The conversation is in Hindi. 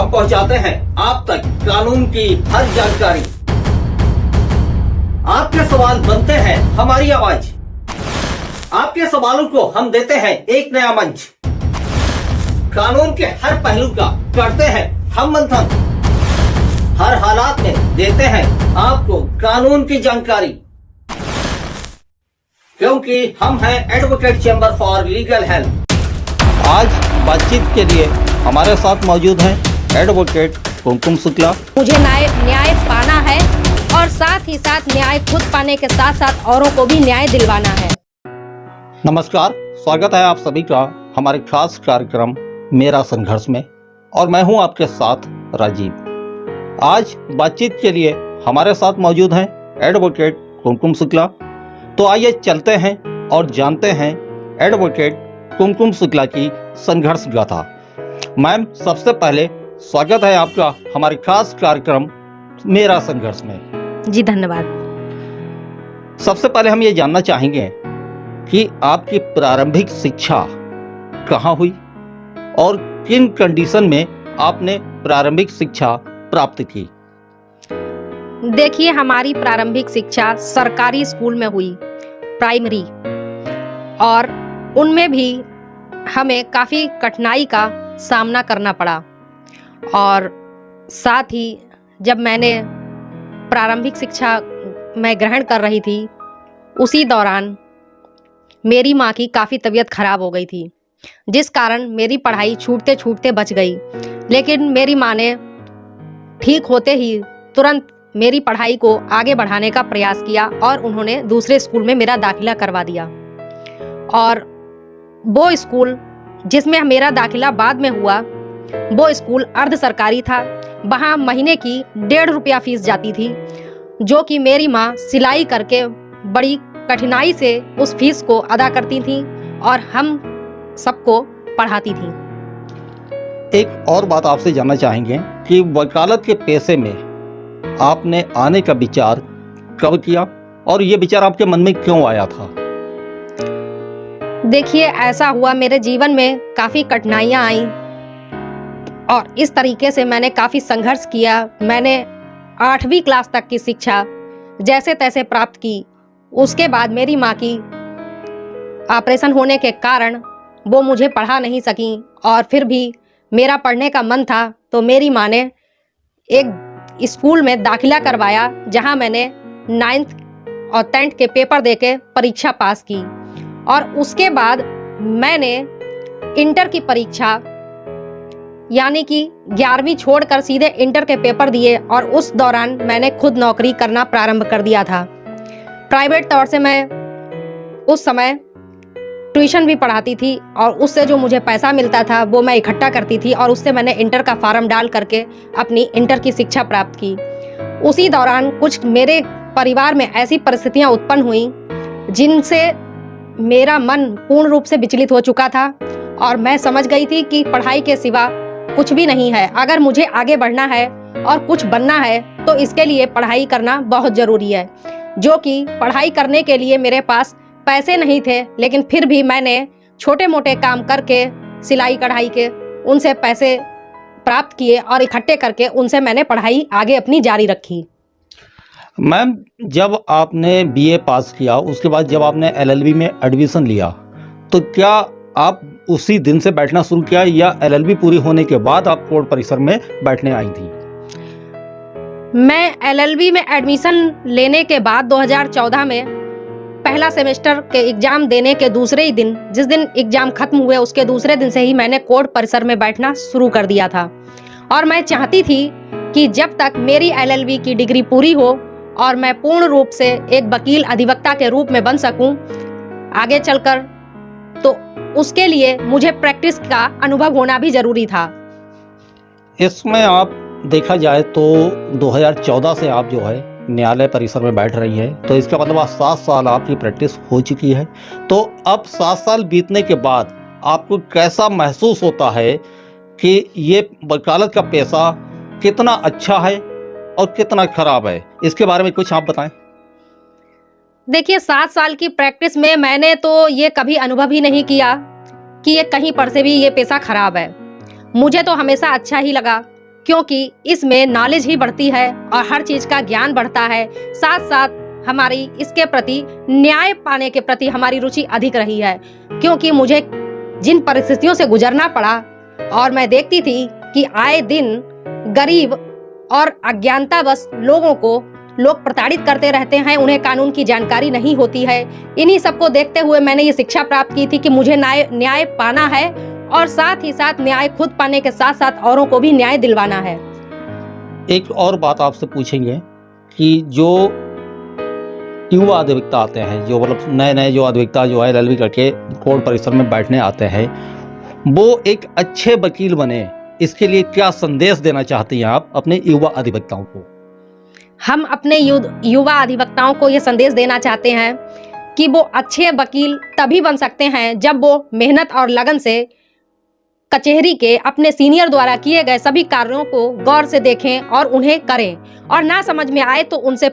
हम पहुंचाते हैं आप तक कानून की हर जानकारी। आपके सवाल बनते हैं हमारी आवाज। आपके सवालों को हम देते हैं एक नया मंच। कानून के हर पहलू का करते हैं हम मंथन। हर हालात में देते हैं आपको कानून की जानकारी, क्योंकि हम हैं advocate chamber for legal help. आज बातचीत के लिए हमारे साथ मौजूद हैं एडवोकेट कुमकुम शुक्ला। मुझे न्याय पाना है और साथ ही साथ न्याय खुद पाने के साथ साथ औरों को भी न्याय दिलवाना है। नमस्कार, स्वागत है आप सभी का हमारे खास कार्यक्रम मेरा संघर्ष में, और मैं हूं आपके साथ राजीव। आज बातचीत के लिए हमारे साथ मौजूद हैं एडवोकेट कुमकुम शुक्ला। तो आइए चलते हैं और जानते हैं एडवोकेट कुमकुम शुक्ला की संघर्ष गाथा। मैम, सबसे पहले स्वागत है आपका हमारे खास कार्यक्रम मेरा संघर्ष में। जी धन्यवाद। सबसे पहले हम ये जानना चाहेंगे कि आपकी प्रारंभिक शिक्षा कहाँ हुई और किन कंडीशन में आपने प्रारंभिक शिक्षा प्राप्त की। देखिए, हमारी प्रारंभिक शिक्षा सरकारी स्कूल में हुई, प्राइमरी, और उनमें भी हमें काफ़ी कठिनाई का सामना करना पड़ा। और साथ ही जब मैंने प्रारंभिक शिक्षा मैं ग्रहण कर रही थी, उसी दौरान मेरी माँ की काफ़ी तबीयत खराब हो गई थी, जिस कारण मेरी पढ़ाई छूटते छूटते बच गई। लेकिन मेरी माँ ने ठीक होते ही तुरंत मेरी पढ़ाई को आगे बढ़ाने का प्रयास किया और उन्होंने दूसरे स्कूल में मेरा दाखिला करवा दिया। और वो स्कूल जिसमें मेरा दाखिला बाद में हुआ, वो स्कूल अर्ध सरकारी था। वहाँ महीने की 1.5 रुपया फीस जाती थी, जो कि मेरी माँ सिलाई करके बड़ी कठिनाई से उस फीस को अदा करती थी और हम सबको पढ़ाती थी। एक और बात आपसे जानना चाहेंगे कि वकालत के पेशे में आपने आने का विचार कब किया और ये विचार आपके मन में क्यों आया था। देखिए, ऐसा हुआ, मेरे जीवन में काफ़ी कठिनाइयाँ आईं और इस तरीके से मैंने काफ़ी संघर्ष किया। मैंने 8वीं क्लास तक की शिक्षा जैसे तैसे प्राप्त की। उसके बाद मेरी माँ की ऑपरेशन होने के कारण वो मुझे पढ़ा नहीं सकी, और फिर भी मेरा पढ़ने का मन था तो मेरी माँ ने एक स्कूल में दाखिला करवाया, जहाँ मैंने 9th और 10th के पेपर देके परीक्षा पास की। और उसके बाद मैंने इंटर की परीक्षा यानी कि 11वीं छोड़कर सीधे इंटर के पेपर दिए, और उस दौरान मैंने खुद नौकरी करना प्रारंभ कर दिया था। प्राइवेट तौर से मैं उस समय ट्यूशन भी पढ़ाती थी, और उससे जो मुझे पैसा मिलता था वो मैं इकट्ठा करती थी, और उससे मैंने इंटर का फार्म डाल करके अपनी इंटर की शिक्षा प्राप्त की। उसी दौरान कुछ मेरे परिवार में ऐसी परिस्थितियां उत्पन्न हुई जिनसे मेरा मन पूर्ण रूप से विचलित हो चुका था, और मैं समझ गई थी कि पढ़ाई के सिवा कुछ भी नहीं है। अगर मुझे आगे बढ़ना है और कुछ बनना है तो इसके लिए पढ़ाई करना बहुत ज़रूरी है। जो कि पढ़ाई करने के लिए मेरे पास पैसे नहीं थे, लेकिन फिर भी मैंने छोटे मोटे काम करके, सिलाई कढ़ाई के, उनसे पैसे प्राप्त किए और इकट्ठे करके उनसे मैंने पढ़ाई आगे अपनी जारी रखी। मैम, जब आपने बीए पास किया, उसके बाद जब आपने एलएलबी में एडमिशन लिया, तो क्या आप उसी दिन से बैठना शुरू किया या एलएलबी पूरी होने के बाद आप कोर्ट परिसर में बैठने आई थी? मैं एलएलबी में एडमिशन लेने के बाद 2014 में पहला सेमेस्टर के एग्जाम देने के दूसरे ही दिन, जिस दिन एग्जाम खत्म हुए उसके दूसरे दिन से ही मैंने कोर्ट परिसर में बैठना शुरू कर दिया था। और मैं चाहती थी कि जब तक मेरी एलएलबी की डिग्री पूरी हो और मैं पूर्ण रूप से एक वकील अधिवक्ता के रूप में बन सकूं आगे चलकर, तो उसके लिए मुझे प्रैक्टिस का अनुभव होना भी जरूरी था। इसमें आप देखा जाए तो 2014 से आप जो है न्यायालय परिसर में बैठ रही है, तो इसका मतलब आप 7 साल आपकी प्रैक्टिस हो चुकी है। तो अब 7 साल बीतने के बाद आपको कैसा महसूस होता है कि ये वकालत का पेशा कितना अच्छा है और कितना खराब है? इसके बारे में कुछ आप बताएं। देखिए, 7 साल की प्रैक्टिस में मैंने तो ये कभी अनुभव ही नहीं किया कि ये कहीं पर से भी ये पेशा खराब है। मुझे तो हमेशा अच्छा ही लगा। क्योंकि इसमें नॉलेज ही बढ़ती है और हर चीज का ज्ञान बढ़ता है। साथ साथ हमारी इसके प्रति न्याय पाने के प्रति हमारी रुचि अधिक रही है, क्योंकि मुझे जिन परिस्थितियों से गुजरना पड़ा और मैं देखती थी कि आए दिन गरीब और अज्ञानतावश लोगों को लोग प्रताड़ित करते रहते हैं, उन्हें कानून की जानकारी नहीं होती है। इन्हीं सबको देखते हुए मैंने ये शिक्षा प्राप्त की थी कि मुझे न्याय पाना है और साथ ही साथ न्याय खुद पाने के साथ साथ औरों को भी न्याय दिलवाना है। एक और बात आपसे पूछेंगे कि जो युवा अधिवक्ता आते हैं, जो मतलब नए नए जो अधिवक्ता जो है LLB करके कोर्ट परिसर में बैठने आते हैं, वो एक अच्छे वकील बने, इसके लिए क्या संदेश देना चाहती हैं आप अपने युवा अधिवक्ताओं को? हम अपने युवा अधिवक्ताओं को ये संदेश देना चाहते हैं कि वो अच्छे वकील तभी बन सकते हैं जब वो मेहनत और लगन से कचहरी के अपने सीनियर द्वारा किए गए सभी कार्यों को गौर से देखें और उन्हें करें, और ना समझ में आए तो उनसे